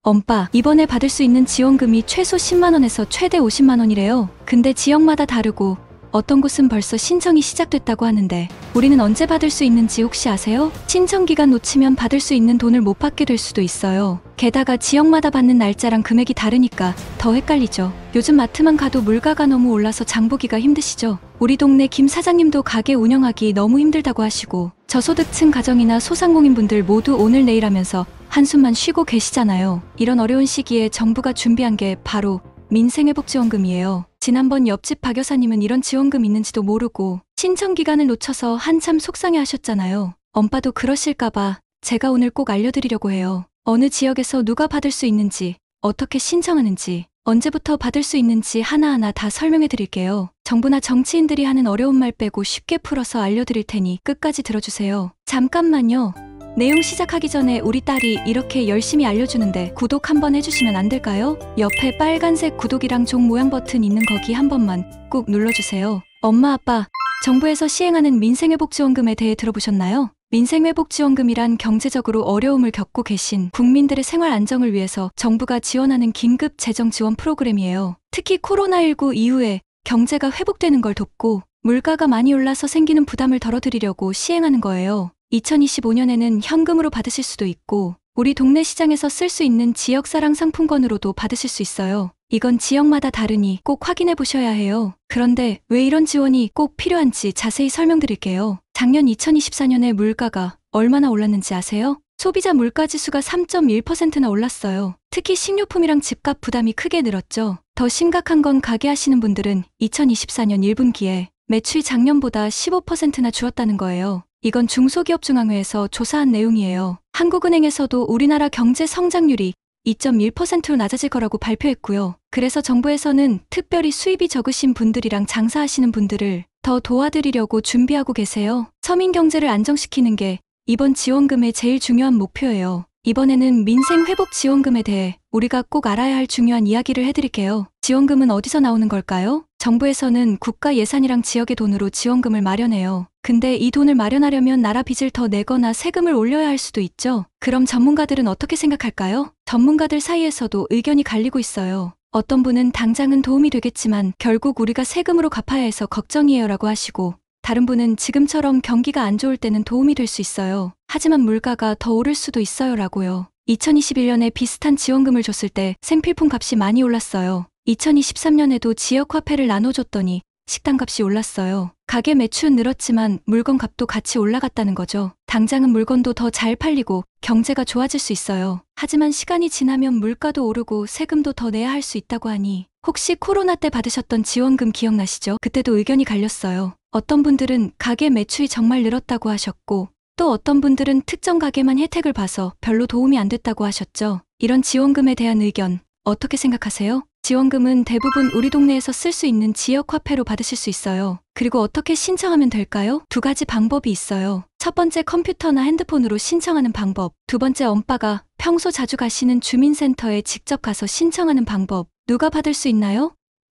엄빠, 이번에 받을 수 있는 지원금이 최소 10만원에서 최대 50만원이래요. 근데 지역마다 다르고 어떤 곳은 벌써 신청이 시작됐다고 하는데 우리는 언제 받을 수 있는지 혹시 아세요? 신청 기간 놓치면 받을 수 있는 돈을 못 받게 될 수도 있어요. 게다가 지역마다 받는 날짜랑 금액이 다르니까 더 헷갈리죠. 요즘 마트만 가도 물가가 너무 올라서 장보기가 힘드시죠? 우리 동네 김 사장님도 가게 운영하기 너무 힘들다고 하시고 저소득층 가정이나 소상공인분들 모두 오늘 내일 하면서 한숨만 쉬고 계시잖아요. 이런 어려운 시기에 정부가 준비한 게 바로 민생회복지원금이에요. 지난번 옆집 박 여사님은 이런 지원금 있는지도 모르고 신청 기간을 놓쳐서 한참 속상해 하셨잖아요. 엄빠도 그러실까봐 제가 오늘 꼭 알려드리려고 해요. 어느 지역에서 누가 받을 수 있는지, 어떻게 신청하는지, 언제부터 받을 수 있는지 하나하나 다 설명해 드릴게요. 정부나 정치인들이 하는 어려운 말 빼고 쉽게 풀어서 알려드릴 테니 끝까지 들어주세요. 잠깐만요. 내용 시작하기 전에 우리 딸이 이렇게 열심히 알려주는데 구독 한번 해주시면 안 될까요? 옆에 빨간색 구독이랑 종 모양 버튼 있는 거기 한 번만 꼭 눌러주세요. 엄마, 아빠, 정부에서 시행하는 민생회복지원금에 대해 들어보셨나요? 민생회복지원금이란 경제적으로 어려움을 겪고 계신 국민들의 생활 안정을 위해서 정부가 지원하는 긴급 재정 지원 프로그램이에요. 특히 코로나19 이후에 경제가 회복되는 걸 돕고 물가가 많이 올라서 생기는 부담을 덜어드리려고 시행하는 거예요. 2025년에는 현금으로 받으실 수도 있고 우리 동네 시장에서 쓸 수 있는 지역사랑 상품권으로도 받으실 수 있어요. 이건 지역마다 다르니 꼭 확인해 보셔야 해요. 그런데 왜 이런 지원이 꼭 필요한지 자세히 설명드릴게요. 작년 2024년에 물가가 얼마나 올랐는지 아세요? 소비자 물가지수가 3.1%나 올랐어요. 특히 식료품이랑 집값 부담이 크게 늘었죠. 더 심각한 건 가게 하시는 분들은 2024년 1분기에 매출이 작년보다 15%나 줄었다는 거예요. 이건 중소기업중앙회에서 조사한 내용이에요. 한국은행에서도 우리나라 경제 성장률이 2.1%로 낮아질 거라고 발표했고요. 그래서 정부에서는 특별히 수입이 적으신 분들이랑 장사하시는 분들을 더 도와드리려고 준비하고 계세요. 서민 경제를 안정시키는 게 이번 지원금의 제일 중요한 목표예요. 이번에는 민생회복지원금에 대해 우리가 꼭 알아야 할 중요한 이야기를 해드릴게요. 지원금은 어디서 나오는 걸까요? 정부에서는 국가 예산이랑 지역의 돈으로 지원금을 마련해요. 근데 이 돈을 마련하려면 나라 빚을 더 내거나 세금을 올려야 할 수도 있죠. 그럼 전문가들은 어떻게 생각할까요? 전문가들 사이에서도 의견이 갈리고 있어요. 어떤 분은 당장은 도움이 되겠지만 결국 우리가 세금으로 갚아야 해서 걱정이에요 라고 하시고 다른 분은 지금처럼 경기가 안 좋을 때는 도움이 될 수 있어요. 하지만 물가가 더 오를 수도 있어요 라고요. 2021년에 비슷한 지원금을 줬을 때 생필품 값이 많이 올랐어요. 2023년에도 지역 화폐를 나눠줬더니 식당 값이 올랐어요. 가게 매출은 늘었지만 물건 값도 같이 올라갔다는 거죠. 당장은 물건도 더 잘 팔리고 경제가 좋아질 수 있어요. 하지만 시간이 지나면 물가도 오르고 세금도 더 내야 할 수 있다고 하니 혹시 코로나 때 받으셨던 지원금 기억나시죠? 그때도 의견이 갈렸어요. 어떤 분들은 가게 매출이 정말 늘었다고 하셨고 또 어떤 분들은 특정 가게만 혜택을 봐서 별로 도움이 안 됐다고 하셨죠. 이런 지원금에 대한 의견 어떻게 생각하세요? 지원금은 대부분 우리 동네에서 쓸 수 있는 지역 화폐로 받으실 수 있어요. 그리고 어떻게 신청하면 될까요? 두 가지 방법이 있어요. 첫 번째 컴퓨터나 핸드폰으로 신청하는 방법. 두 번째 엄빠가 평소 자주 가시는 주민센터에 직접 가서 신청하는 방법. 누가 받을 수 있나요?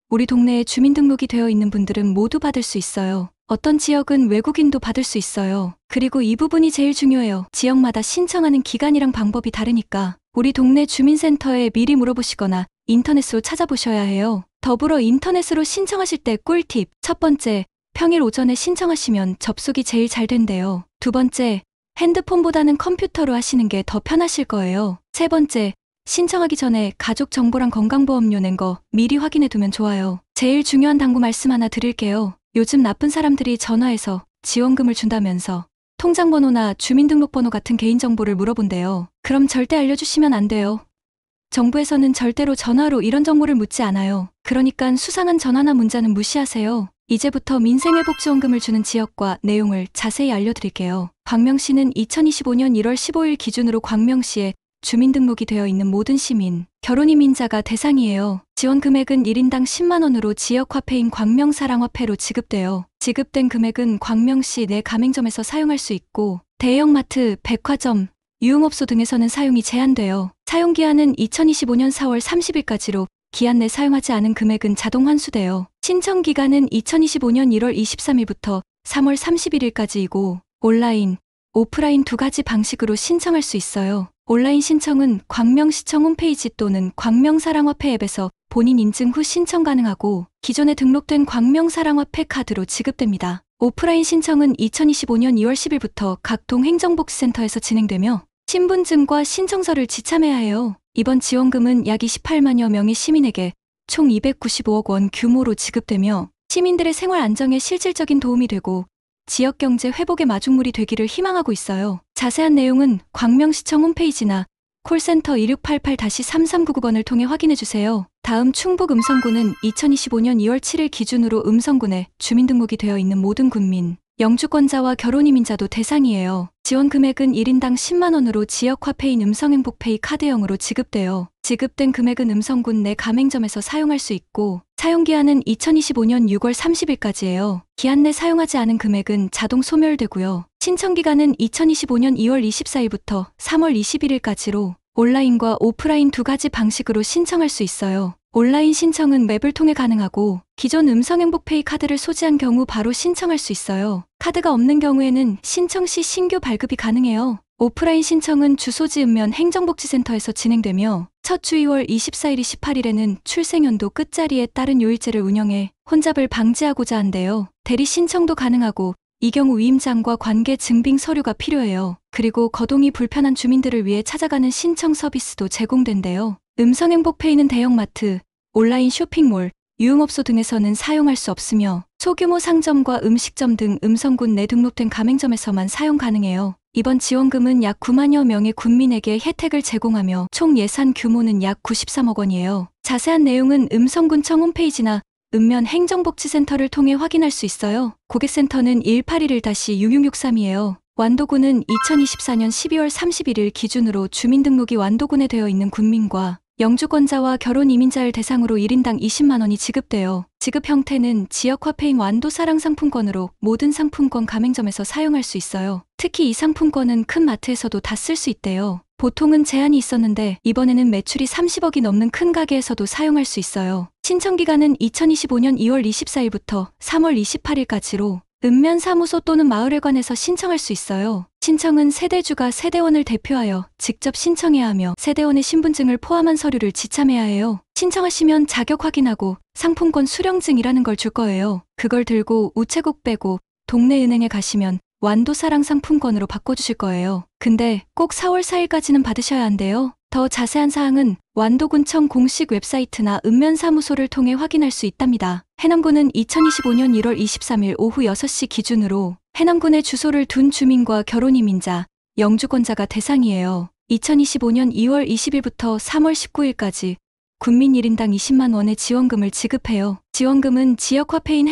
우리 동네에 주민등록이 되어 있는 분들은 모두 받을 수 있어요. 어떤 지역은 외국인도 받을 수 있어요. 그리고 이 부분이 제일 중요해요. 지역마다 신청하는 기간이랑 방법이 다르니까 우리 동네 주민센터에 미리 물어보시거나 인터넷으로 찾아보셔야 해요. 더불어 인터넷으로 신청하실 때 꿀팁. 첫 번째, 평일 오전에 신청하시면 접속이 제일 잘 된대요. 두 번째, 핸드폰보다는 컴퓨터로 하시는 게 더 편하실 거예요. 세 번째, 신청하기 전에 가족 정보랑 건강보험료 낸 거 미리 확인해 두면 좋아요. 제일 중요한 당부 말씀 하나 드릴게요. 요즘 나쁜 사람들이 전화해서 지원금을 준다면서 통장번호나 주민등록번호 같은 개인정보를 물어본대요. 그럼 절대 알려주시면 안 돼요. 정부에서는 절대로 전화로 이런 정보를 묻지 않아요. 그러니까 수상한 전화나 문자는 무시하세요. 이제부터 민생회복지원금을 주는 지역과 내용을 자세히 알려드릴게요. 광명시는 2025년 1월 15일 기준으로 광명시에 주민등록이 되어 있는 모든 시민, 결혼이민자가 대상이에요. 지원 금액은 1인당 10만원으로 지역화폐인 광명사랑화폐로 지급돼요. 지급된 금액은 광명시 내 가맹점에서 사용할 수 있고 대형마트, 백화점, 유흥업소 등에서는 사용이 제한돼요. 사용기한은 2025년 4월 30일까지로 기한 내 사용하지 않은 금액은 자동 환수돼요. 신청기간은 2025년 1월 23일부터 3월 31일까지이고 온라인, 오프라인 두 가지 방식으로 신청할 수 있어요. 온라인 신청은 광명시청 홈페이지 또는 광명사랑화폐 앱에서 본인 인증 후 신청 가능하고 기존에 등록된 광명사랑화폐 카드로 지급됩니다. 오프라인 신청은 2025년 2월 10일부터 각 동행정복지센터에서 진행되며 신분증과 신청서를 지참해야 해요. 이번 지원금은 약 28만여 명의 시민에게 총 295억 원 규모로 지급되며 시민들의 생활 안정에 실질적인 도움이 되고 지역경제 회복의 마중물이 되기를 희망하고 있어요. 자세한 내용은 광명시청 홈페이지나 콜센터 2688-3399번을 통해 확인해주세요. 다음 충북 음성군은 2025년 2월 7일 기준으로 음성군에 주민등록이 되어 있는 모든 군민, 영주권자와 결혼이민자도 대상이에요. 지원 금액은 1인당 10만원으로 지역화폐인 음성행복페이 카드형으로 지급돼요. 지급된 금액은 음성군 내 가맹점에서 사용할 수 있고 사용기한은 2025년 6월 30일까지예요. 기한 내 사용하지 않은 금액은 자동 소멸되고요. 신청기간은 2025년 2월 24일부터 3월 21일까지로 온라인과 오프라인 두 가지 방식으로 신청할 수 있어요. 온라인 신청은 맵을 통해 가능하고 기존 음성행복페이 카드를 소지한 경우 바로 신청할 수 있어요. 카드가 없는 경우에는 신청 시 신규 발급이 가능해요. 오프라인 신청은 주소지 읍면 행정복지센터에서 진행되며 첫 주 2월 24일, 28일에는 출생연도 끝자리에 따른 요일제를 운영해 혼잡을 방지하고자 한대요. 대리 신청도 가능하고 이 경우 위임장과 관계 증빙 서류가 필요해요. 그리고 거동이 불편한 주민들을 위해 찾아가는 신청 서비스도 제공된대요. 음성행복페이는 대형마트, 온라인 쇼핑몰, 유흥업소 등에서는 사용할 수 없으며 소규모 상점과 음식점 등 음성군 내 등록된 가맹점에서만 사용 가능해요. 이번 지원금은 약 9만여 명의 군민에게 혜택을 제공하며 총 예산 규모는 약 93억 원이에요. 자세한 내용은 음성군청 홈페이지나 읍면 행정복지센터를 통해 확인할 수 있어요. 고객센터는 1811-6663이에요. 완도군은 2024년 12월 31일 기준으로 주민등록이 완도군에 되어 있는 군민과 영주권자와 결혼이민자를 대상으로 1인당 20만원이 지급돼요. 지급 형태는 지역화폐인 완도사랑상품권으로 모든 상품권 가맹점에서 사용할 수 있어요. 특히 이 상품권은 큰 마트에서도 다 쓸 수 있대요. 보통은 제한이 있었는데 이번에는 매출이 30억이 넘는 큰 가게에서도 사용할 수 있어요. 신청기간은 2025년 2월 24일부터 3월 28일까지로 읍면사무소 또는 마을회관에서 신청할 수 있어요. 신청은 세대주가 세대원을 대표하여 직접 신청해야 하며 세대원의 신분증을 포함한 서류를 지참해야 해요. 신청하시면 자격 확인하고 상품권 수령증이라는 걸 줄 거예요. 그걸 들고 우체국 빼고 동네 은행에 가시면 완도사랑 상품권으로 바꿔주실 거예요. 근데 꼭 4월 4일까지는 받으셔야 한대요. 더 자세한 사항은 완도군청 공식 웹사이트나 읍면사무소를 통해 확인할 수 있답니다. 해남군은 2025년 1월 23일 오후 6시 기준으로 해남군에 주소를 둔 주민과 결혼이민자, 영주권자가 대상이에요. 2025년 2월 20일부터 3월 19일까지 군민 1인당 20만 원의 지원금을 지급해요. 지원금은 지역화폐인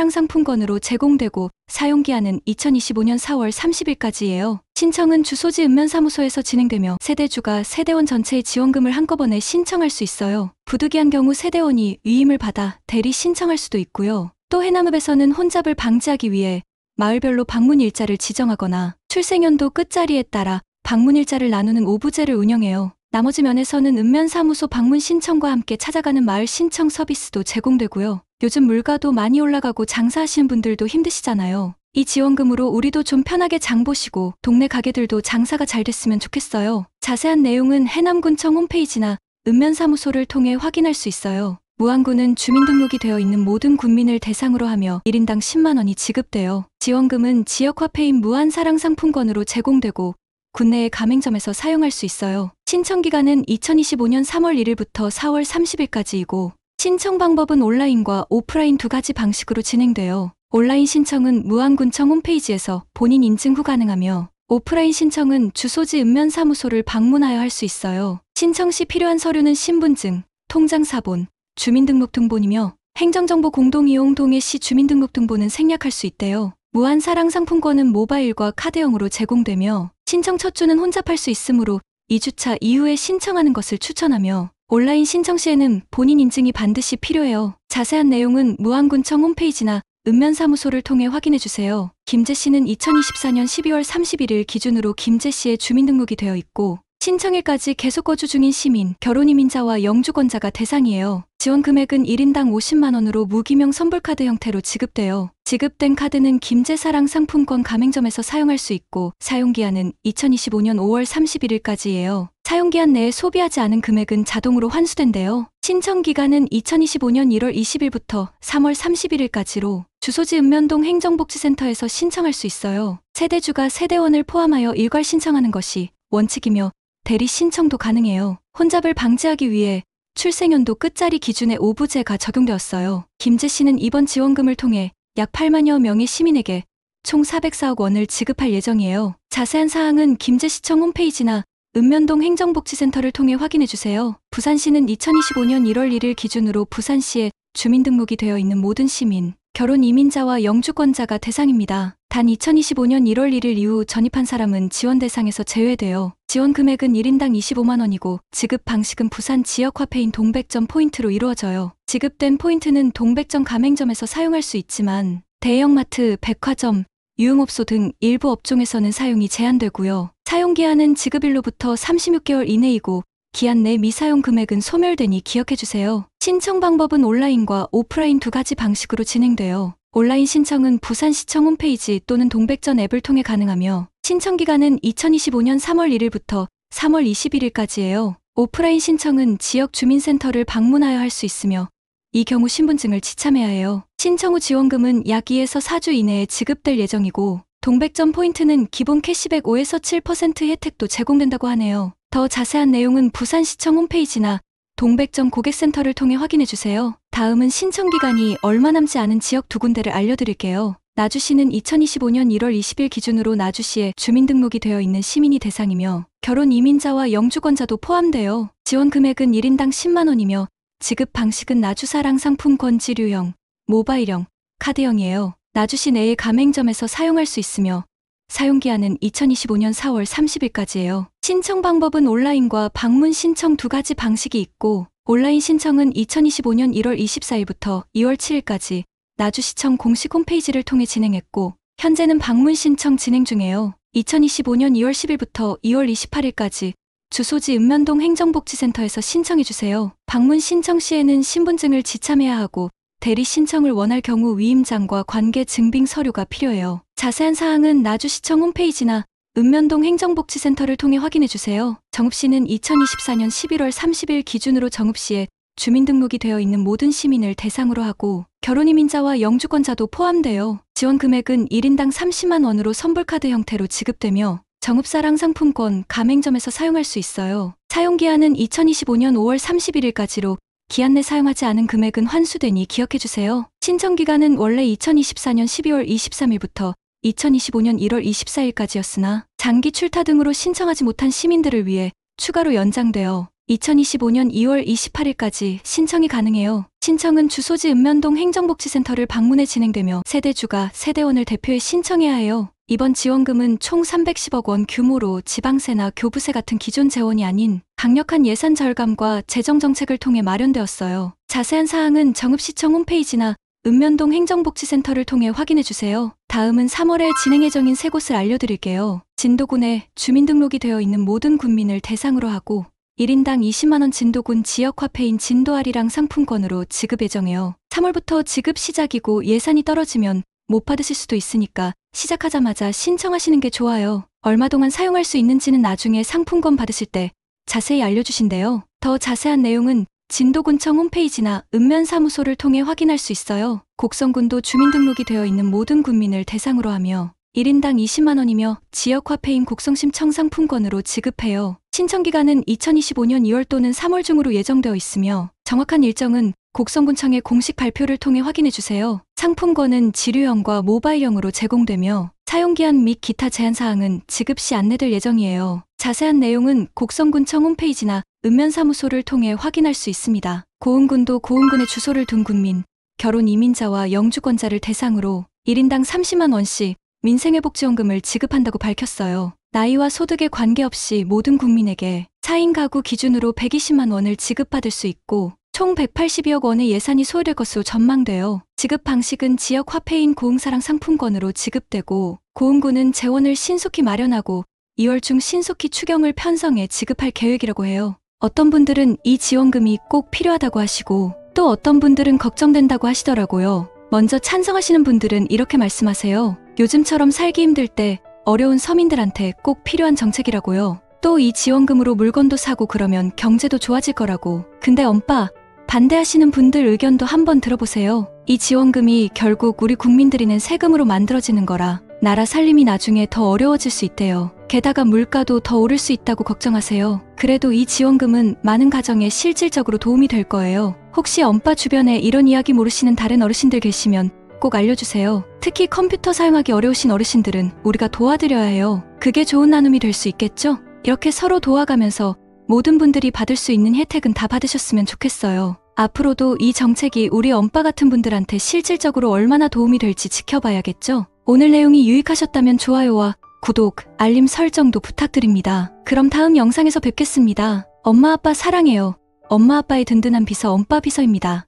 해남사랑상품권으로 제공되고 사용기한은 2025년 4월 30일까지예요. 신청은 주소지 읍면사무소에서 진행되며 세대주가 세대원 전체의 지원금을 한꺼번에 신청할 수 있어요. 부득이한 경우 세대원이 위임을 받아 대리 신청할 수도 있고요. 또 해남읍에서는 혼잡을 방지하기 위해 마을별로 방문 일자를 지정하거나 출생연도 끝자리에 따라 방문 일자를 나누는 오부제를 운영해요. 나머지 면에서는 읍면사무소 방문 신청과 함께 찾아가는 마을 신청 서비스도 제공되고요. 요즘 물가도 많이 올라가고 장사하시는 분들도 힘드시잖아요. 이 지원금으로 우리도 좀 편하게 장 보시고 동네 가게들도 장사가 잘 됐으면 좋겠어요. 자세한 내용은 해남군청 홈페이지나 읍면사무소를 통해 확인할 수 있어요. 무안군은 주민등록이 되어 있는 모든 군민을 대상으로 하며 1인당 10만 원이 지급돼요. 지원금은 지역화폐인 무안사랑상품권으로 제공되고 군내의 가맹점에서 사용할 수 있어요. 신청기간은 2025년 3월 1일부터 4월 30일까지이고 신청 방법은 온라인과 오프라인 두 가지 방식으로 진행돼요. 온라인 신청은 무안군청 홈페이지에서 본인 인증 후 가능하며 오프라인 신청은 주소지 읍면사무소를 방문하여 할 수 있어요. 신청 시 필요한 서류는 신분증, 통장사본, 주민등록등본이며 행정정보 공동이용 동해시 주민등록등본은 생략할 수 있대요. 무한사랑상품권은 모바일과 카드형으로 제공되며 신청 첫 주는 혼잡할 수 있으므로 2주차 이후에 신청하는 것을 추천하며 온라인 신청 시에는 본인 인증이 반드시 필요해요. 자세한 내용은 무안군청 홈페이지나 읍면사무소를 통해 확인해주세요. 김재 씨는 2024년 12월 31일 기준으로 김재 씨의 주민등록이 되어 있고 신청일까지 계속 거주 중인 시민, 결혼이민자와 영주권자가 대상이에요. 지원 금액은 1인당 50만 원으로 무기명 선불카드 형태로 지급돼요. 지급된 카드는 김제사랑 상품권 가맹점에서 사용할 수 있고 사용기한은 2025년 5월 31일까지예요. 사용기한 내에 소비하지 않은 금액은 자동으로 환수된대요. 신청기간은 2025년 1월 20일부터 3월 31일까지로 주소지 읍면동 행정복지센터에서 신청할 수 있어요. 세대주가 세대원을 포함하여 일괄 신청하는 것이 원칙이며 대리 신청도 가능해요. 혼잡을 방지하기 위해 출생연도 끝자리 기준의 오부제가 적용되었어요. 김제 씨는 이번 지원금을 통해 약 8만여 명의 시민에게 총 404억 원을 지급할 예정이에요. 자세한 사항은 김제시청 홈페이지나 읍면동 행정복지센터를 통해 확인해주세요. 부산시는 2025년 1월 1일 기준으로 부산시에 주민등록이 되어 있는 모든 시민, 결혼 이민자와 영주권자가 대상입니다. 단 2025년 1월 1일 이후 전입한 사람은 지원 대상에서 제외되어 지원 금액은 1인당 25만 원이고 지급 방식은 부산 지역 화폐인 동백점 포인트로 이루어져요. 지급된 포인트는 동백점 가맹점에서 사용할 수 있지만 대형마트, 백화점, 유흥업소 등 일부 업종에서는 사용이 제한되고요. 사용기한은 지급일로부터 36개월 이내이고 기한 내 미사용 금액은 소멸되니 기억해주세요. 신청 방법은 온라인과 오프라인 두 가지 방식으로 진행돼요. 온라인 신청은 부산시청 홈페이지 또는 동백전 앱을 통해 가능하며 신청기간은 2025년 3월 1일부터 3월 21일까지예요. 오프라인 신청은 지역 주민센터를 방문하여 할 수 있으며 이 경우 신분증을 지참해야 해요. 신청 후 지원금은 약 2에서 4주 이내에 지급될 예정이고 동백점 포인트는 기본 캐시백 5에서 7% 혜택도 제공된다고 하네요. 더 자세한 내용은 부산시청 홈페이지나 동백점 고객센터를 통해 확인해주세요. 다음은 신청기간이 얼마 남지 않은 지역 두 군데를 알려드릴게요. 나주시는 2025년 1월 20일 기준으로 나주시에 주민등록이 되어 있는 시민이 대상이며 결혼 이민자와 영주권자도 포함되어 지원 금액은 1인당 10만 원이며 지급 방식은 나주사랑 상품권 지류형, 모바일형, 카드형이에요. 나주시 내의 가맹점에서 사용할 수 있으며 사용기한은 2025년 4월 30일까지예요. 신청 방법은 온라인과 방문 신청 두 가지 방식이 있고 온라인 신청은 2025년 1월 24일부터 2월 7일까지 나주시청 공식 홈페이지를 통해 진행했고 현재는 방문 신청 진행 중이에요. 2025년 2월 10일부터 2월 28일까지 주소지 읍면동 행정복지센터에서 신청해주세요. 방문 신청 시에는 신분증을 지참해야 하고 대리 신청을 원할 경우 위임장과 관계 증빙 서류가 필요해요. 자세한 사항은 나주시청 홈페이지나 읍면동 행정복지센터를 통해 확인해주세요. 정읍시는 2024년 11월 30일 기준으로 정읍시에 주민등록이 되어 있는 모든 시민을 대상으로 하고 결혼이민자와 영주권자도 포함되어 지원 금액은 1인당 30만 원으로 선불카드 형태로 지급되며 정읍사랑 상품권 가맹점에서 사용할 수 있어요. 사용기한은 2025년 5월 31일까지로 기한 내 사용하지 않은 금액은 환수되니 기억해주세요. 신청기간은 원래 2024년 12월 23일부터 2025년 1월 24일까지였으나 장기 출타 등으로 신청하지 못한 시민들을 위해 추가로 연장되어 2025년 2월 28일까지 신청이 가능해요. 신청은 주소지 읍면동 행정복지센터를 방문해 진행되며 세대주가 세대원을 대표해 신청해야 해요. 이번 지원금은 총 310억 원 규모로 지방세나 교부세 같은 기존 재원이 아닌 강력한 예산 절감과 재정 정책을 통해 마련되었어요. 자세한 사항은 정읍시청 홈페이지나 읍면동 행정복지센터를 통해 확인해주세요. 다음은 3월에 진행 예정인 세 곳을 알려드릴게요. 진도군에 주민등록이 되어 있는 모든 군민을 대상으로 하고 1인당 20만 원 진도군 지역 화폐인 진도아리랑 상품권으로 지급 예정이에요. 3월부터 지급 시작이고 예산이 떨어지면 못 받으실 수도 있으니까 시작하자마자 신청하시는 게 좋아요. 얼마 동안 사용할 수 있는지는 나중에 상품권 받으실 때 자세히 알려주신대요. 더 자세한 내용은 진도군청 홈페이지나 읍면사무소를 통해 확인할 수 있어요. 곡성군도 주민등록이 되어 있는 모든 군민을 대상으로 하며 1인당 20만 원이며 지역 화폐인 곡성심청 상품권으로 지급해요. 신청기간은 2025년 2월 또는 3월 중으로 예정되어 있으며 정확한 일정은 곡성군청의 공식 발표를 통해 확인해주세요. 상품권은 지류형과 모바일형으로 제공되며 사용기한 및 기타 제한사항은 지급 시 안내될 예정이에요. 자세한 내용은 곡성군청 홈페이지나 읍면사무소를 통해 확인할 수 있습니다. 고흥군도 고흥군에 주소를 둔 군민, 결혼 이민자와 영주권자를 대상으로 1인당 30만 원씩 민생회복지원금을 지급한다고 밝혔어요. 나이와 소득에 관계없이 모든 국민에게 4인 가구 기준으로 120만 원을 지급받을 수 있고 총 182억 원의 예산이 소요될 것으로 전망되어 지급 방식은 지역 화폐인 고흥사랑 상품권으로 지급되고 고흥군은 재원을 신속히 마련하고 2월 중 신속히 추경을 편성해 지급할 계획이라고 해요. 어떤 분들은 이 지원금이 꼭 필요하다고 하시고 또 어떤 분들은 걱정된다고 하시더라고요. 먼저 찬성하시는 분들은 이렇게 말씀하세요. 요즘처럼 살기 힘들 때 어려운 서민들한테 꼭 필요한 정책이라고요. 또 이 지원금으로 물건도 사고 그러면 경제도 좋아질 거라고. 근데 엄빠, 반대하시는 분들 의견도 한번 들어보세요. 이 지원금이 결국 우리 국민들이 낸 세금으로 만들어지는 거라 나라 살림이 나중에 더 어려워질 수 있대요. 게다가 물가도 더 오를 수 있다고 걱정하세요. 그래도 이 지원금은 많은 가정에 실질적으로 도움이 될 거예요. 혹시 엄빠 주변에 이런 이야기 모르시는 다른 어르신들 계시면 꼭 알려주세요. 특히 컴퓨터 사용하기 어려우신 어르신들은 우리가 도와드려야 해요. 그게 좋은 나눔이 될 수 있겠죠? 이렇게 서로 도와가면서 모든 분들이 받을 수 있는 혜택은 다 받으셨으면 좋겠어요. 앞으로도 이 정책이 우리 엄빠 같은 분들한테 실질적으로 얼마나 도움이 될지 지켜봐야겠죠? 오늘 내용이 유익하셨다면 좋아요와 구독, 알림 설정도 부탁드립니다. 그럼 다음 영상에서 뵙겠습니다. 엄마 아빠 사랑해요. 엄마 아빠의 든든한 비서 엄빠 비서입니다.